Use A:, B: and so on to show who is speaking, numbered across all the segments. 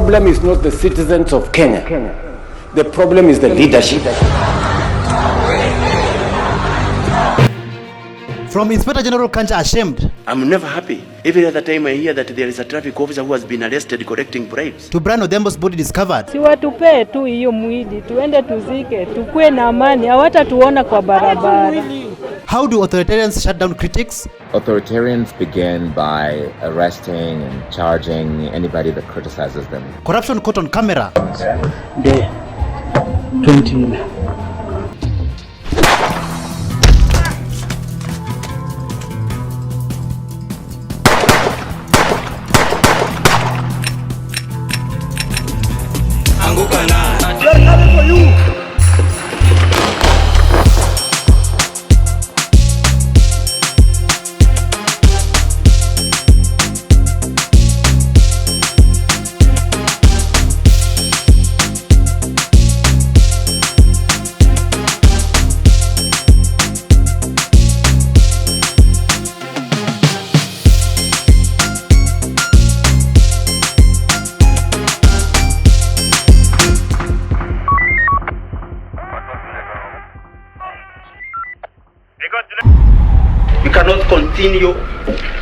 A: problem is not the citizens of Kenya. The problem is the leadership.
B: From Inspector General Kancha ashamed.
C: I'm never happy. Every other time I hear that there is a traffic officer who has been arrested collecting bribes.
B: To Brian Odhiambo's body discovered.
D: Si watupe tu hiyo mwili, tuende tuzike, tukue na amani, hawatatuona kwa barabara.
B: How do authoritarians shut down critics?
E: Authoritarians begin by arresting and charging anybody that criticizes them.
B: Corruption caught on camera.
A: Day 20.
C: We cannot continue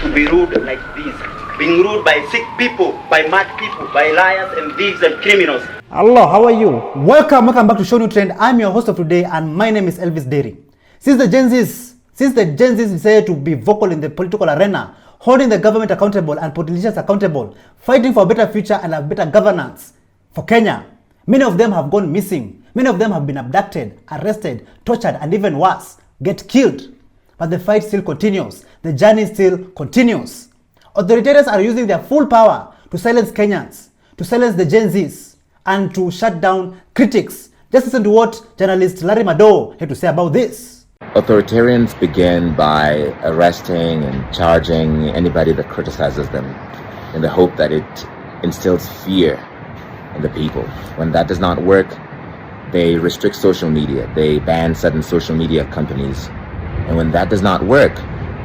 C: to be rude like this. Being ruled by sick people, by mad people, by liars and thieves and criminals.
B: Hello, how are you? Welcome back to ShowNewTrend. I'm your host of today and my name is Elvis Derry. Since the Gen Z decided to be vocal in the political arena, holding the government accountable and politicians accountable, fighting for a better future and a better governance for Kenya, many of them have gone missing. Many of them have been abducted, arrested, tortured, and even worse, get killed. But the fight still continues. The journey still continues. Authoritarians are using their full power to silence Kenyans, to silence the Gen Zs, and to shut down critics. Just listen to what journalist Larry Madowo had to say about this.
E: Authoritarians begin by arresting and charging anybody that criticizes them in the hope that it instills fear in the people. When that does not work, they restrict social media. They ban certain social media companies. And when that does not work,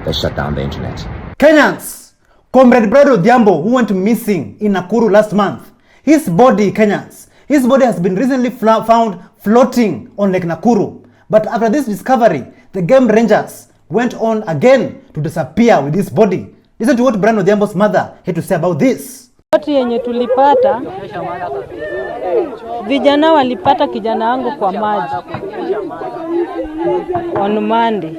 E: they shut down the internet.
B: Kenyans, Comrade Odhiambo, who went missing in Nakuru last month, his body has been recently found floating on Lake Nakuru. But after this discovery, the game rangers went on again to disappear with his body. Listen to what Brian Odhiambo's mother had to say about this.
D: Watu yenye tulipata, vijana walipata kijana wangu kwa maji on Monday.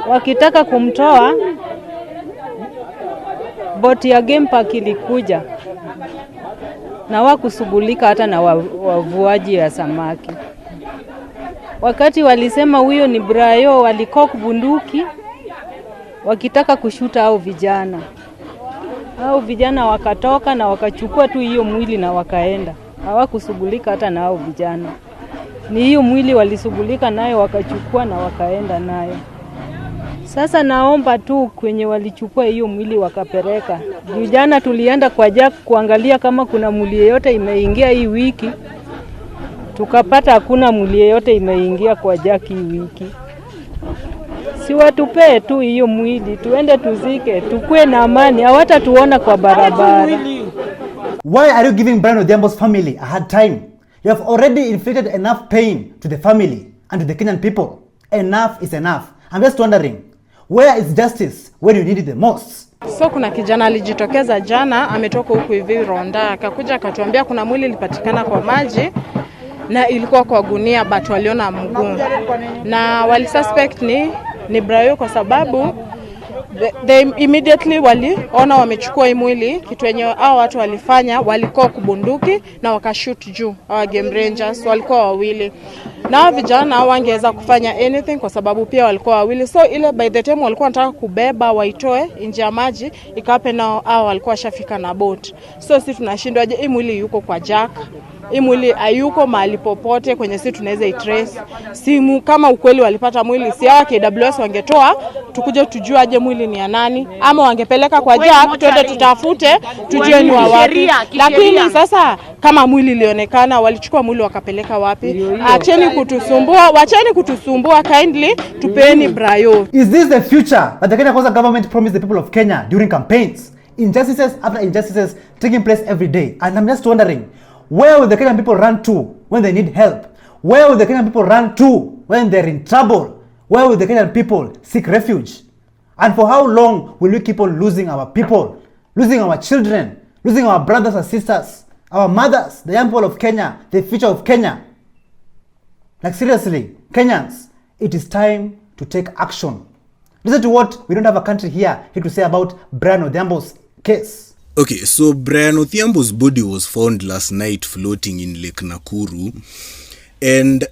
D: Wakitaka kumtoa, boti ya game park ilikuja na wakusugulika hata na wavuaji ya samaki. Wakati walisema huyo ni Brayo, walikoku bunduki wakitaka kushuta hao vijana. Hao vijana wakatoka na wakachukua tu hiyo mwili na wakaenda. Hawakusugulika hata na hao vijana. Ni hiyo mwili walisugulika nayo wakachukua na wakaenda nayo. Sasa naomba tu kwenye walichukua hiyo mwili wakapeleka. Jana tulienda kwa Jack kuangalia kama kuna mwili yoyote imeingia hii wiki. Tukapata hakuna mwili yoyote imeingia kwa Jack hii wiki. Si watupe tu hiyo mwili, tuende tuzike, tukue na amani, hawatatuona kwa barabara.
B: Why are you giving Brian Odhiambo's family a hard time? You have already inflicted enough pain to the family and to the Kenyan people. Enough is enough. I'm just wondering, where is justice when you need it the most?
F: So kuna kijana alijitokeza jana, ametoka huku hivi Ronda, akakuja akatuambia kuna mwili ilipatikana kwa maji na ilikuwa kwa gunia, but waliona mguu. Na wali suspect ni Brayo kwa sababu they immediately waliona wamechukua hii mwili. Kitu yenye hao watu walifanya, walikuwa kubunduki na wakashoot juu. Hawa game rangers walikuwa wawili. Na vijana wangeweza kufanya anything kwa sababu pia walikuwa wawili. So ile by the time walikuwa wanataka kubeba waitoe nje ya maji, ikape nao hao walikuwa shafika na boat. So sisi tunashindwa je, hii mwili yuko kwa Jack? Hii mwili hayuko mahali popote kwenye sisi tunaweza itrace. Simu kama ukweli walipata mwili, si hawa KWS wangetoa tukuje tujue aje mwili ni ya nani, ama wangepeleka kwa Jack twende tutafute tujue ni wa wapi. Lakini sasa kama mwili ilionekana, walichukua mwili wakapeleka wapi? Acheni kutusumbua, wacheni kutusumbua, kindly tupeni Brayo.
B: Is this the future that the Kenya government promised the people of Kenya during campaigns? injustices after injustices taking place every day. And I'm just wondering, where will the Kenyan people run to when they need help? Where will the Kenyan people run to when they're in trouble? Where will the Kenyan people seek refuge? And for how long will we keep on losing our people, losing our children, losing our brothers and sisters, our mothers, the young people of Kenya, the future of Kenya? Like seriously, Kenyans, it is time to take action. Listen to what We Don't Have a Country here to say about Brian Odhiambo's case.
G: Okay, so Brian Odhiambo's body was found last night floating in Lake Nakuru. And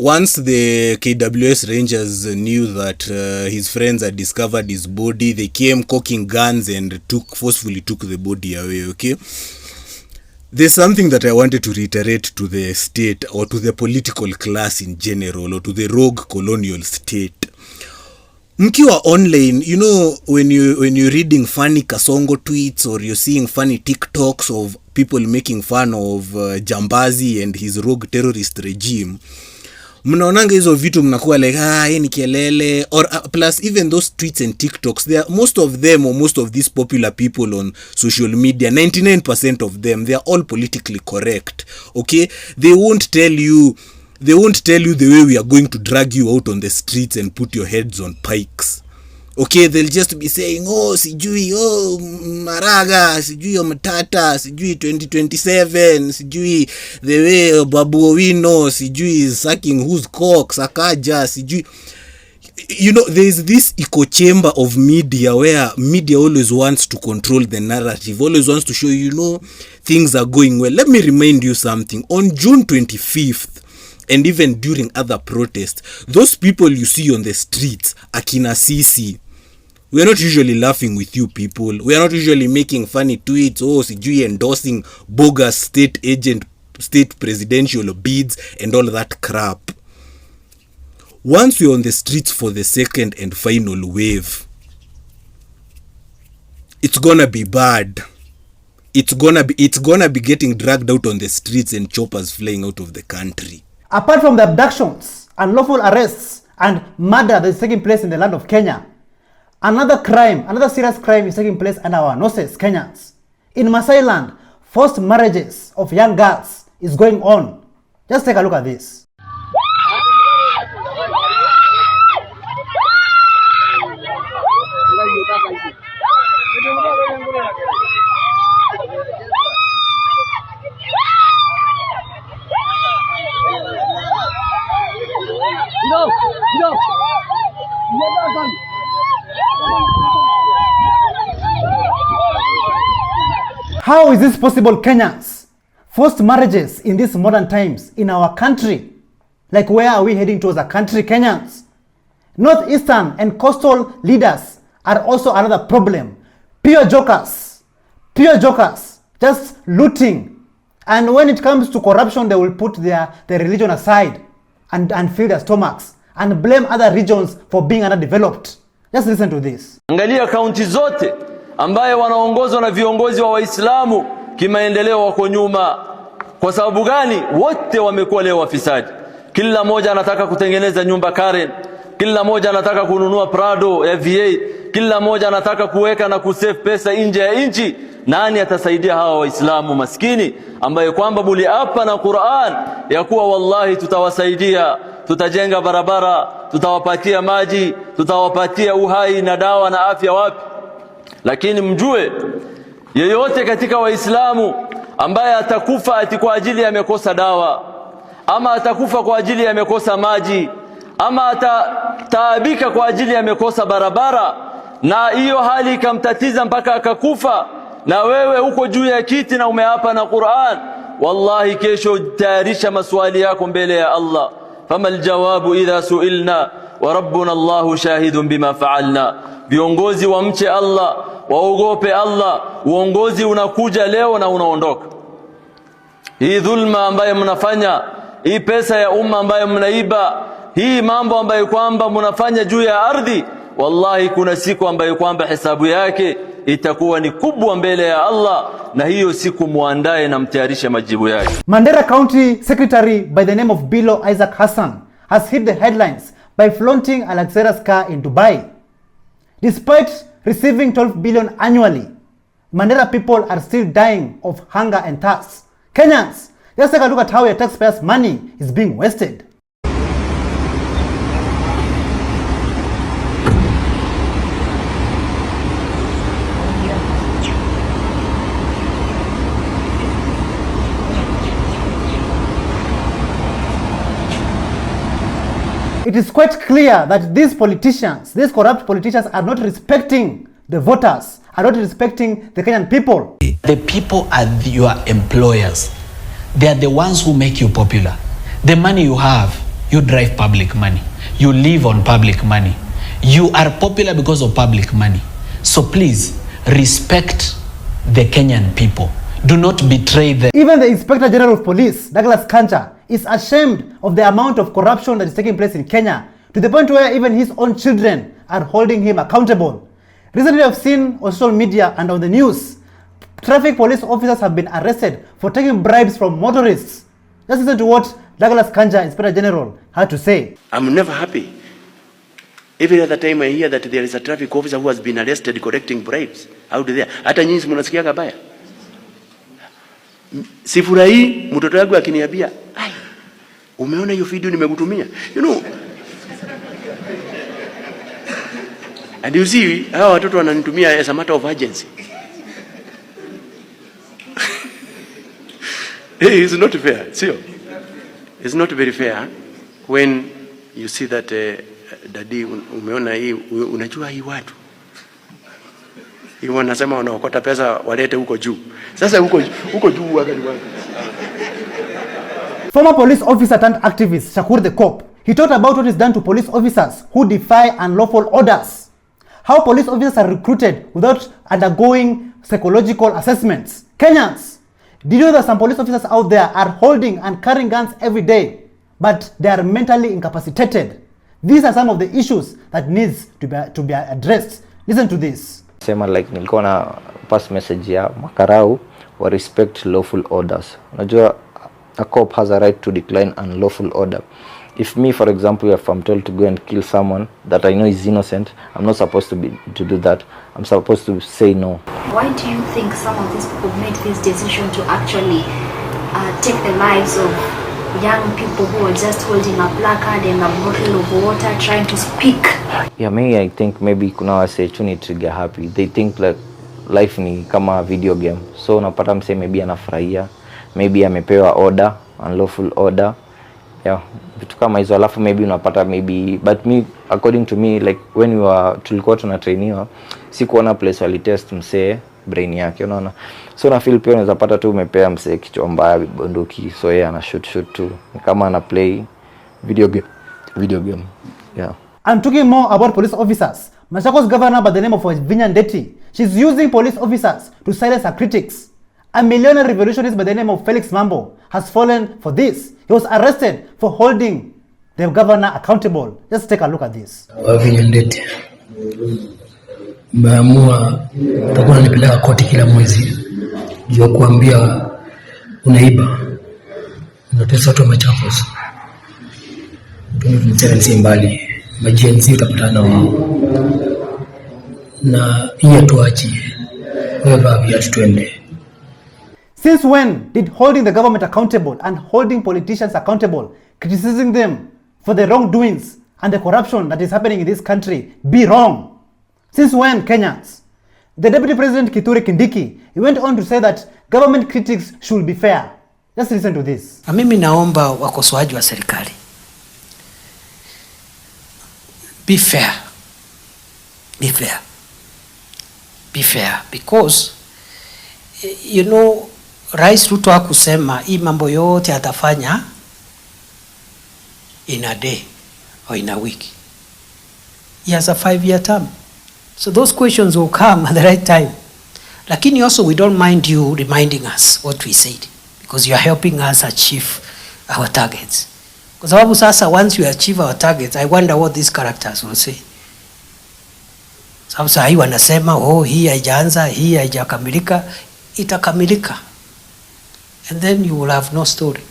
G: once the KWS Rangers knew that his friends had discovered his body, they came cocking guns and forcefully took the body away, okay? There's something that I wanted to reiterate to the state or to the political class in general or to the rogue colonial state. Mkiwa online, you know, when you're reading funny Kasongo tweets or you're seeing funny TikToks of people making fun of Jambazi and his rogue terrorist regime, mnaonanga hizo vitu mnakuwa like ni kelele, or plus even those tweets and TikToks, they are, most of them or most of these popular people on social media, 99% of them, they are all politically correct, okay? They won't tell you the way we are going to drag you out on the streets and put your heads on pikes. Okay, they'll just be saying, sijui, Maraga, sijui, Matata, sijui 2027, sijui, the way Babu Owino, sijui is sucking whose cock, Sakaja, sijui. You know, there is this echo chamber of media where media always wants to control the narrative, always wants to show, you know, things are going well. Let me remind you something. On June 25th, and even during other protests, those people you see on the streets, Akina Sisi, we are not usually laughing with you people. We are not usually making funny tweets, sijui endorsing bogus state presidential bids and all that crap. Once we're on the streets for the second and final wave, it's gonna be bad. It's gonna be getting dragged out on the streets and choppers flying out of the country.
B: Apart from the abductions, unlawful arrests, and murder that is taking place in the land of Kenya, another serious crime is taking place under our noses, Kenyans. In Masai land, forced marriages of young girls is going on. Just take a look at this. How is this possible, Kenyans? Forced marriages in these modern times in our country. Like, where are we heading towards a country, Kenyans? Northeastern and coastal leaders are also another problem. Pure jokers, just looting. And when it comes to corruption, they will put their religion aside and fill their stomachs and blame other regions for being underdeveloped. Just listen to this.
H: Angalia kaunti zote ambaye wanaongozwa na viongozi wa Waislamu kimaendeleo wako nyuma. Kwa sababu gani? Wote wamekuwa leo wafisadi. Kila moja anataka kutengeneza nyumba Karen, kila moja anataka kununua Prado ya V8, kila moja anataka kuweka na kusave pesa nje ya nchi. Nani atasaidia hawa Waislamu maskini ambaye kwamba muliapa na Qur'an ya kuwa wallahi tutawasaidia, tutajenga barabara, tutawapatia maji, tutawapatia uhai na dawa na afya wapi? Lakini mjue yeyote katika Waislamu ambaye atakufa ati kwa ajili ya amekosa dawa, ama atakufa kwa ajili ya amekosa maji, ama atataabika kwa ajili ya amekosa barabara, na hiyo hali ikamtatiza mpaka akakufa, na wewe uko juu ya kiti na umeapa na Qur'an, wallahi kesho tayarisha maswali yako mbele ya Allah. Fama aljawabu idha suilna wa rabbuna Allahu shahidun bima fa'alna. Viongozi wamche Allah, waogope Allah. Uongozi unakuja leo na unaondoka. Hii dhulma ambayo mnafanya, hii pesa ya umma ambayo mnaiba, hii mambo ambayo kwamba mnafanya juu ya ardhi, wallahi kuna siku ambayo kwamba hesabu yake itakuwa ni kubwa mbele ya Allah, na hiyo siku muandae na mtayarishe majibu yake.
B: Mandera County Secretary by the name of Bilo Isaac Hassan has hit the headlines by flaunting a luxurious car in Dubai. Despite receiving 12 billion annually Mandera people are still dying of hunger and thirst. Kenyans, just take a look at how your taxpayers' money is being wasted. It is quite clear that these politicians, these corrupt politicians, are not respecting the voters, are not respecting the Kenyan people.
I: The people are your employers. They are the ones who make you popular. The money you have, you drive public money. You live on public money. You are popular because of public money. So please, respect the Kenyan people. Do not betray them.
B: Even the Inspector General of Police, Douglas Kanja, is ashamed of the amount of corruption that is taking place in Kenya, to the point where even his own children are holding him accountable. Recently, I've seen on social media and on the news, traffic police officers have been arrested for taking bribes from motorists. Let's listen to what Douglas Kanja, Inspector General, had to say.
J: I'm never happy. Every other time I hear that there is a traffic officer who has been arrested collecting bribes out there. Hata nyinyi mnasikia kabaya. Sifurahi mtoto wangu akiniambia, "Ai, umeona hiyo video nimekutumia?" You know. And you see, hawa watoto wananitumia as a matter of urgency. It's not fair, sio? It's not very fair when you see that daddy, umeona hii, unajua hii watu hii wanasema wanaokota pesa walete huko juu. Sasa huko juu wakati wapi?
B: Former police officer turned activist Shakur the Cop, he talked about what is done to police officers who defy unlawful orders. How police officers are recruited without undergoing psychological assessments. Kenyans, did you know that some police officers out there are holding and carrying guns every day, but they are mentally incapacitated? These are some of the issues that needs to be addressed. Listen to this.
K: Sema like nilikuwa na pass message ya makarau wa respect lawful orders. Unajua a cop has a right to decline unlawful order. If me, for example, if I'm told to go and kill someone that I know is innocent, I'm not supposed to do that. I'm supposed to say no.
L: Why do you think some of these people made this decision to actually take the lives of young people who are just holding a placard and a bottle of water trying to speak?
K: Yeah, maybe I think maybe kuna wase chuni trigger happy. They think like life ni kama video game. So unapata mse maybe anafurahia, maybe amepewa order, unlawful order. Yeah, vitu kama hizo, alafu maybe unapata maybe, but me according to me like when tulikuwa tunatrainiwa, sikuona place wali test mse brain yake, unaona. So na feel pia unaweza pata tu umepea mse kichwa mbaya bunduki, so yeye ana shoot tu kama ana play video game. Yeah.
B: I'm talking more about police officers. Mashako's governor by the name of Vinya Ndeti, she's using police officers to silence her critics. A millionaire revolutionist by the name of Felix Mambo has fallen for this. He was arrested for holding the governor accountable. Just take a look at this.
M: Vinya Ndeti, maamua takuwa nipeleka koti kila mwezi juu kuambia unaiba, unatesa watu wa Machakos. Tunasema mbali, GenZ utapatana wao. Na hiyo tuachi. Wewe babi atutwende.
B: Since when did holding the government accountable and holding politicians accountable, criticizing them for the wrongdoings and the corruption that is happening in this country be wrong? Since when, Kenyans? The Deputy President Kithure Kindiki, he went on to say that government critics should be fair. Just listen to this.
I: Mimi naomba wakosoaji wa serikali, be fair. Be fair. Be fair. Because, you know, Rais Ruto hakusema hii mambo yote atafanya in a day or in a week. He has a 5-year term. So those questions will come at the right time. Lakini also we don't mind you reminding us what we said, because you are helping us achieve our targets. Kwa sababu sasa once we achieve our targets, I wonder what these characters will say. Sababu hii wanasema hii haijaanza, hii haijakamilika, itakamilika. And then you will have no story.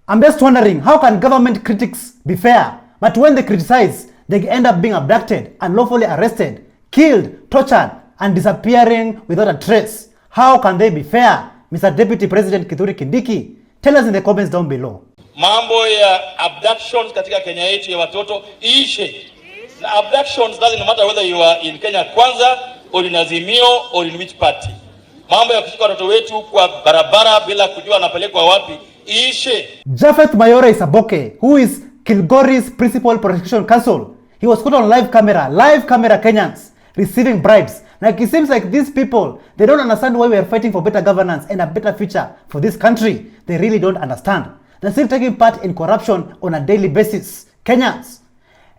B: I'm just wondering, how can government critics be fair, but when they criticize, they end up being abducted, unlawfully arrested, killed, tortured, and disappearing without a trace. How can they be fair? Mr. Deputy President Kithure Kindiki, tell us in the comments down below.
N: Mambo ya abductions katika Kenya yetu ya watoto iishe. Na abductions doesn't matter whether you are in Kenya Kwanza or in Azimio or in which party. Mambo ya kushika watoto wetu kwa barabara bila kujua anapelekwa wapi iishe.
B: Japhet Mayora Isaboke, who is Kilgoris Principal Protection Council, he was caught on live camera Kenyans receiving bribes. Like, it seems like these people, they don't understand why we are fighting for better governance and a better future for this country. They really don't understand. They're still taking part in corruption on a daily basis. Kenyans,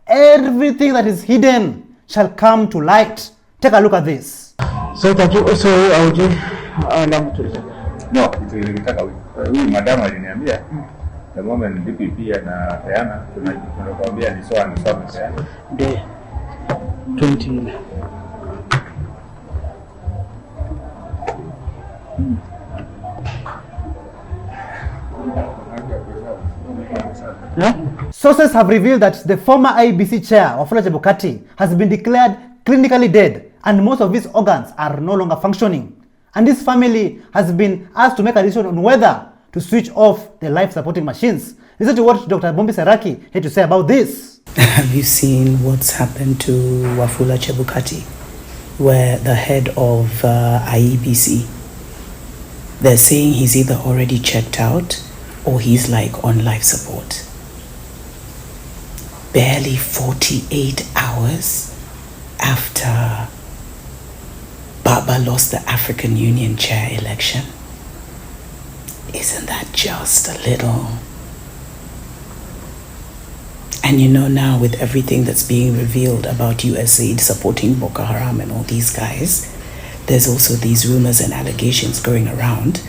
B: everything that is hidden shall come to light. Take a look at this.
O: So that you also no, huyu madam aliniambia the moment DPP anapeana tunakwambia ni sawa peana de 20
B: Sources have revealed that the former IEBC chair, Wafula Chebukati, has been declared clinically dead and most of his organs are no longer functioning. And this family has been asked to make a decision on whether to switch off the life-supporting machines. Listen to what Dr. Bombi Seraki had to say about this.
P: Have you seen what's happened to Wafula Chebukati, where the head of IEBC, they're saying he's either already checked out or he's like on life support. Barely 48 hours after Baba lost the African Union chair election. Isn't that just a little? And you know, now with everything that's being revealed about USAID supporting Boko Haram and all these guys, there's also these rumors and allegations going around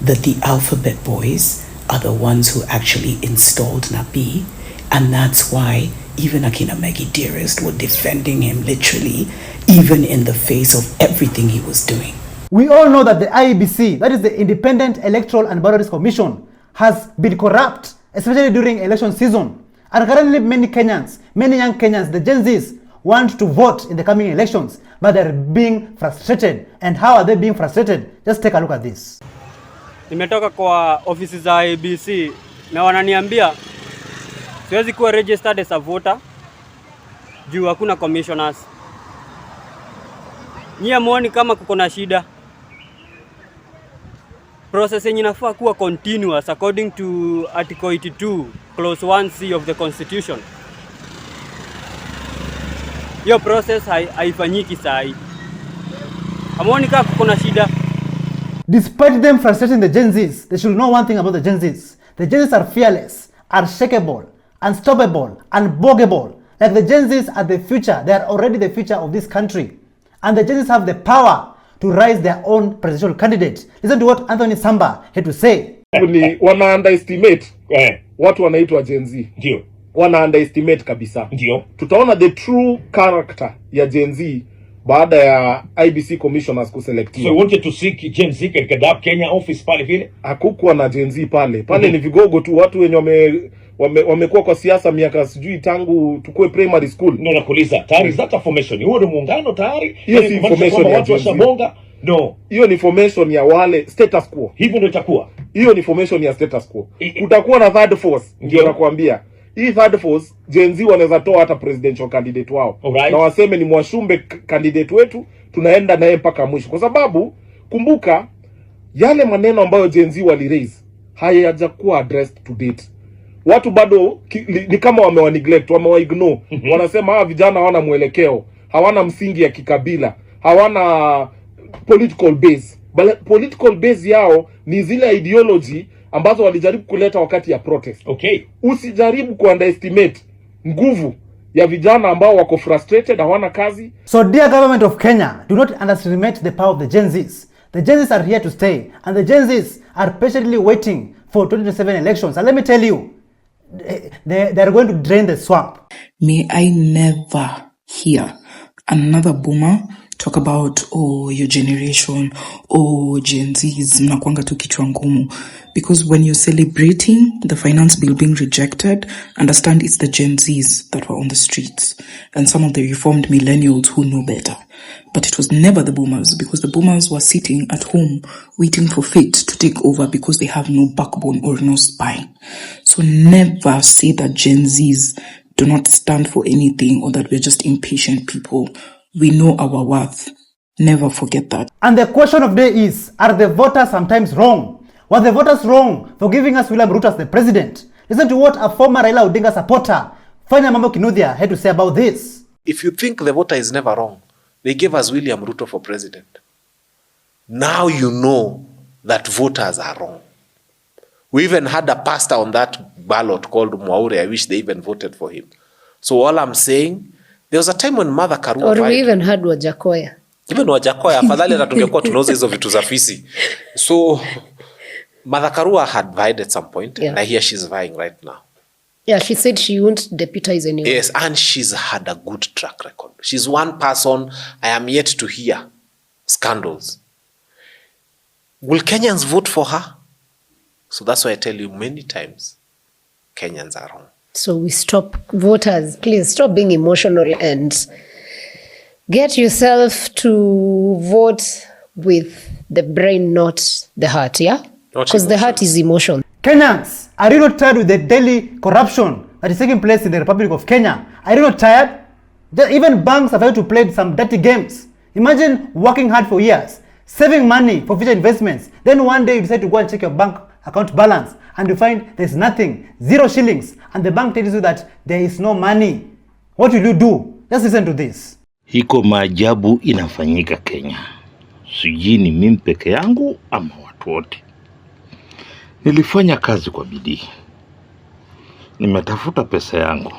P: that the Alphabet Boys are the ones who actually installed Nabi, and that's why even Akina Megi Dearest were defending him literally, even in the face of everything he was doing.
B: We all know that the IEBC, that is the Independent Electoral and Boundaries Commission, has been corrupt, especially during election season. And currently many Kenyans, many young Kenyans, the Gen Zs, want to vote in the coming elections, but they're being frustrated. And how are they being frustrated? Just take a look at this.
Q: Nimetoka kwa ofisi za IEBC na wananiambia siwezi kuwa registered as a voter juu hakuna commissioners. Nyie muone kama kuko na shida. Process yenye inafaa kuwa continuous according to Article 82 Clause 1C of the Constitution. Hiyo process haifanyiki sahi. Amuone kama kuko na shida.
B: Despite them frustrating the Gen Zs, they should know one thing about the Gen Zs. The Gen Zs are fearless, unshakable, unstoppable, unbogable. Like the Gen Zs are the future. They are already the future of this country. And the Gen Zs have the power to rise their own presidential candidate. Listen to what Anthony Samba had to say.
R: Wana underestimate watu wanaitwa Gen Z. Ndio. Wana underestimate kabisa. Ndio. Tutaona the true character ya Gen Z baada ya IBC commissioners kuselektiwa.
S: So you wanted to seek Gen Z katika Kenya office pale vile?
R: Hakukuwa na Gen Z pale. Pale ni vigogo tu, watu wenye wamekuwa kwa siasa miaka sijui tangu tukue primary school.
S: No, nakuuliza. Tayari is that a formation? Huo ni muungano tayari?
R: Hiyo si information ya
S: watu washabonga. No.
R: Hiyo ni formation ya wale status quo.
S: Hivyo ndio itakuwa.
R: Hiyo ni formation ya status quo. Kutakuwa na third force. Ndio nakwambia. Hii third force, Gen Z wanaweza toa hata presidential candidate wao.
S: Alright.
R: Na waseme ni Mwashumbe candidate wetu, tunaenda naye mpaka mwisho. Kwa sababu kumbuka yale maneno ambayo Gen Z wali raise hayajakuwa addressed to date. Watu bado ni kama wamewaneglect, wamewaignore. Wanasema vijana hawana mwelekeo, hawana msingi ya kikabila, hawana political base. Political base yao ni zile ideology ambazo walijaribu kuleta wakati ya protest.
S: Okay.
R: Usijaribu kuunderestimate nguvu ya vijana ambao wako frustrated, hawana kazi.
B: So dear government of Kenya, do not underestimate the power of the Gen Zs. The Gen Zs are here to stay, and the Gen Zs are patiently waiting for 2027 elections. And let me tell you, they are going to drain the swamp.
T: May I never hear another boomer talk about, oh, your generation, oh, Gen Zs, mnakuanga tu kichwa ngumu. Because when you're celebrating the finance bill being rejected, understand it's the Gen Zs that were on the streets and some of the reformed millennials who know better. But it was never the boomers, because the boomers were sitting at home waiting for fate to take over because they have no backbone or no spine. So never say that Gen Zs do not stand for anything or that we're just impatient people. We know our worth. Never forget that.
B: And the question of the day is, are the voters sometimes wrong? Were the voters wrong for giving us William Ruto as the president? Listen to what a former Raila Odinga supporter, Fanya Mambo Kinuthia, had to say about this.
U: If you think the voter is never wrong, they gave us William Ruto for president. Now you know that voters are wrong. We even had a pastor on that ballot called Mwaure. I wish they even voted for him. So all I'm saying, there was a time when Mother Karua...
V: Or we even had Wajakoya.
U: Even Wajakoya, afadhali hata tungekuwa tunauza hizo vitu za fisi. So Mother Karua had vied at some point, and I hear she's vying right now.
V: Yeah, she said she won't deputize anyone.
U: Yes, and she's had a good track record. She's one person I am yet to hear scandals. Will Kenyans vote for her? So that's why I tell you many times, Kenyans are wrong.
V: So we stop, voters, please stop being emotional and get yourself to vote with the brain, not the heart, yeah? Because the heart is emotion.
B: Kenyans, are you not tired with the daily corruption that is taking place in the Republic of Kenya? Are you not tired? Even banks have had to play some dirty games. Imagine working hard for years, saving money for future investments. Then one day you decide to go and check your bank account balance and you find there's nothing, 0 shillings, and the bank tells you that there is no money. What will you do? Just listen to this.
W: Hiko maajabu inafanyika Kenya. Sijui ni mimi peke yangu ama watu wote. Nilifanya kazi kwa bidii. Nimetafuta pesa yangu.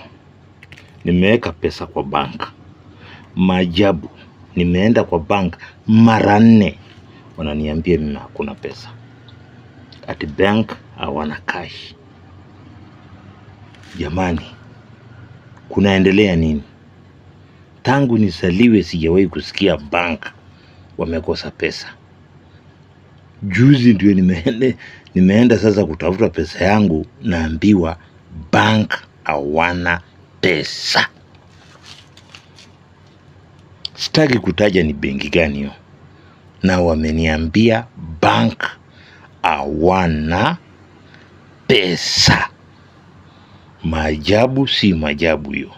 W: Nimeweka pesa kwa bank. Maajabu, nimeenda kwa bank mara 4. Wananiambia mimi hakuna pesa. At bank hawana cash. Jamani, kunaendelea nini? Tangu nisaliwe sijawahi kusikia bank wamekosa pesa. Juzi ndio nimeenda sasa kutafuta pesa yangu, naambiwa bank hawana pesa. Sitaki kutaja ni benki gani hiyo. Na wameniambia bank hawana pesa. Maajabu si maajabu hiyo.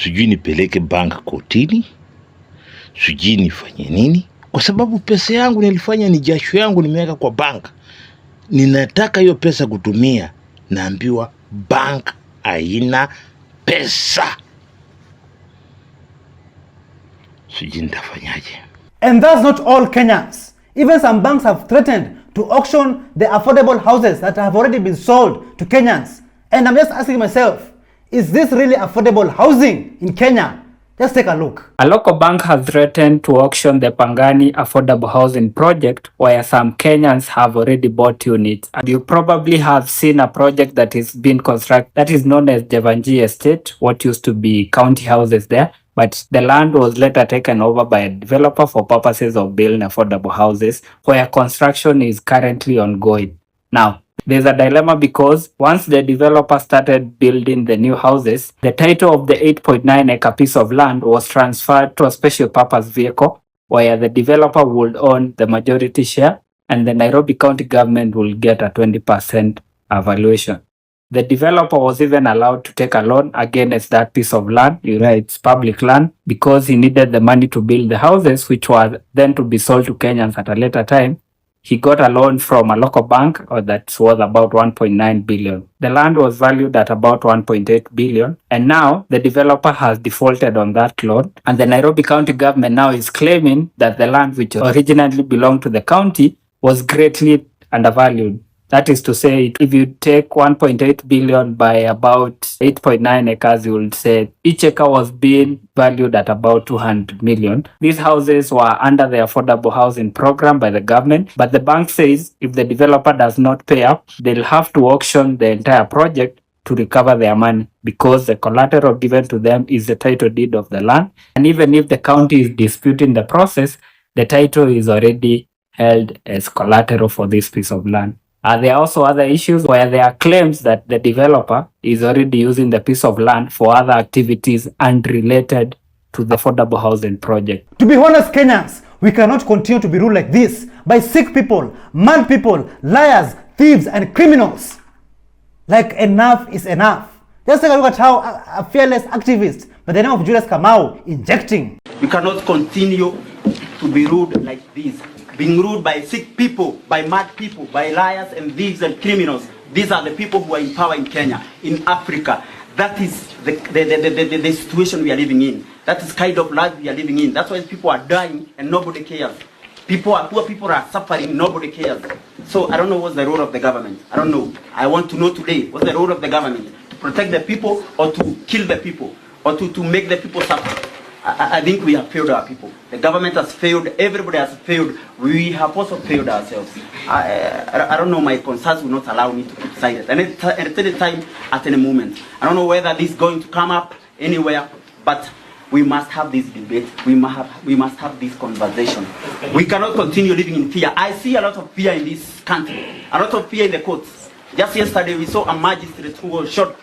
W: Sijui nipeleke bank kotini, sijui nifanye nini, kwa sababu pesa yangu nilifanya ni jasho yangu nimeweka kwa bank. Ninataka hiyo pesa kutumia, naambiwa bank haina pesa. Sijui nitafanyaje.
B: And that's not all Kenyans. Even some banks have threatened to auction the affordable houses that have already been sold to Kenyans. And I'm just asking myself, is this really affordable housing in Kenya? Just take a look.
X: A local bank has threatened to auction the Pangani affordable housing project, where some Kenyans have already bought units. And you probably have seen a project that is being constructed that is known as Jevanji Estate, what used to be county houses there. But the land was later taken over by a developer for purposes of building affordable houses, where construction is currently ongoing. Now, there's a dilemma because once the developer started building the new houses, the title of the 8.9 acre piece of land was transferred to a special purpose vehicle, where the developer would own the majority share and the Nairobi County government will get a 20% valuation. The developer was even allowed to take a loan against that piece of land. It's public land, because he needed the money to build the houses, which were then to be sold to Kenyans at a later time. He got a loan from a local bank that was about 1.9 billion. The land was valued at about 1.8 billion. And now the developer has defaulted on that loan. And the Nairobi County government now is claiming that the land, which originally belonged to the county, was greatly undervalued. That is to say, if you take 1.8 billion by about 8.9 acres, you will say each acre was being valued at about 200 million. These houses were under the affordable housing program by the government, but the bank says if the developer does not pay up, they'll have to auction the entire project to recover their money, because the collateral given to them is the title deed of the land. And even if the county is disputing the process, the title is already held as collateral for this piece of land. There are also other issues where there are claims that the developer is already using the piece of land for other activities unrelated to the affordable housing project.
B: To be honest, Kenyans, we cannot continue to be ruled like this by sick people, mad people, liars, thieves, and criminals. Like, enough is enough. Just take a look at how a fearless activist by the name of Julius Kamau injecting.
A: We cannot continue to be ruled like this. Being ruled by sick people, by mad people, by liars and thieves and criminals. These are the people who are in power in Kenya, in Africa. That is the situation we are living in. That is kind of life we are living in. That's why people are dying and nobody cares. Poor people are suffering, nobody cares. So I don't know what's the role of the government. I don't know. I want to know today, what's the role of the government? To protect the people or to kill the people? Or to make the people suffer? I think we have failed our people. The government has failed, everybody has failed. We have also failed ourselves. I don't know, my concerns will not allow me to keep silent. And at any time, at any moment. I don't know whether this is going to come up anywhere, but we must have this debate. We must have this conversation. We cannot continue living in fear. I see a lot of fear in this country, a lot of fear in the courts. Just yesterday we saw a magistrate who was shot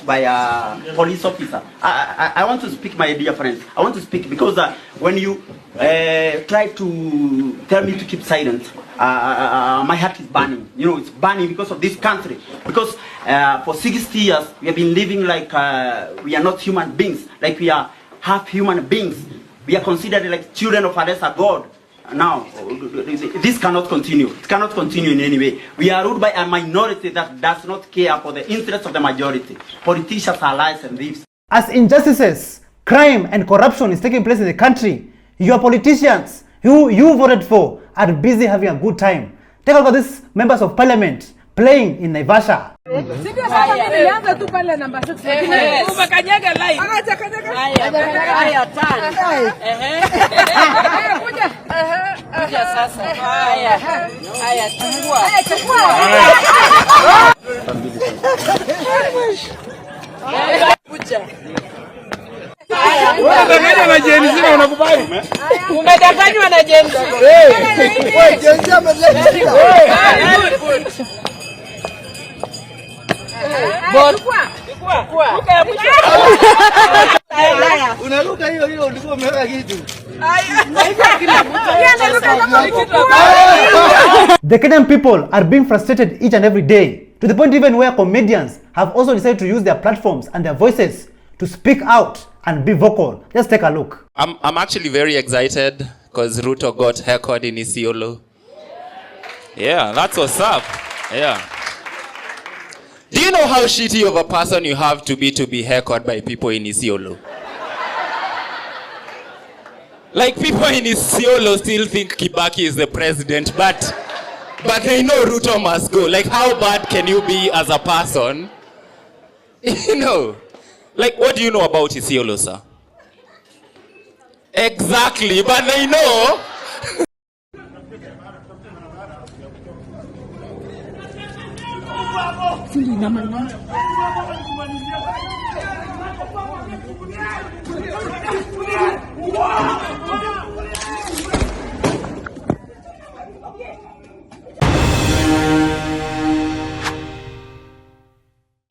A: by a police officer. I want to speak, my dear friends. I want to speak because when you try to tell me to keep silent, my heart is burning. You know, it's burning because of this country. Because for 60 years we have been living like we are not human beings, like we are half human beings. We are considered like children of a lesser God. Now, this cannot continue. It cannot continue in any way. We are ruled by a minority that does not care for the interests of the majority. Politicians are liars and thieves.
B: As injustices, crime, and corruption is taking place in the country, your politicians, who you voted for, are busy having a good time. Take a look at these members of parliament playing in Naivasha.
C: Umedanganywa na GenZ.
D: Unaruka hiyo ulikuwa umeweka kitu.
B: The Kenyan people are being frustrated each and every day, to the point even where comedians have also decided to use their platforms and their voices to speak out and be vocal. Just take a look.
E: I'm actually very excited because Ruto got haircut in Isiolo. Yeah, that's what's up. Yeah. Do you know how shitty of a person you have to be haircut by people in Isiolo? Like, people in Isiolo still think Kibaki is the president, but they know Ruto must go. Like, how bad can you be as a person? You know, like, what do you know about Isiolo, sir? Exactly, but they know.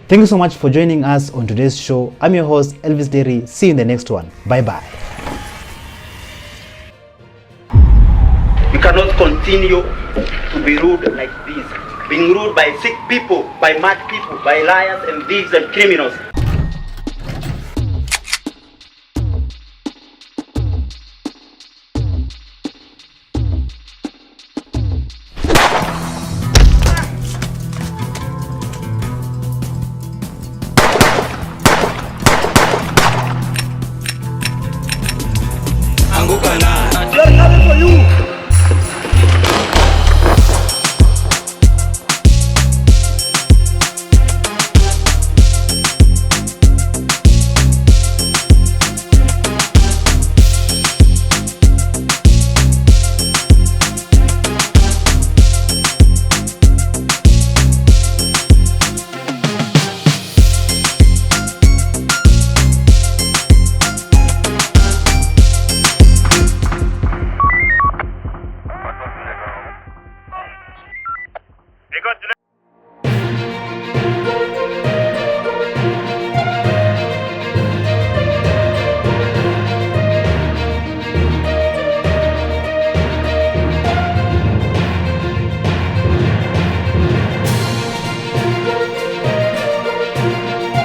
B: Thank you so much for joining us on today's show. I'm your host, Elvis Derry. See you in the next one. Bye-bye.
A: We cannot continue to be ruled like this. Being ruled by sick people, by mad people, by liars and thieves and criminals.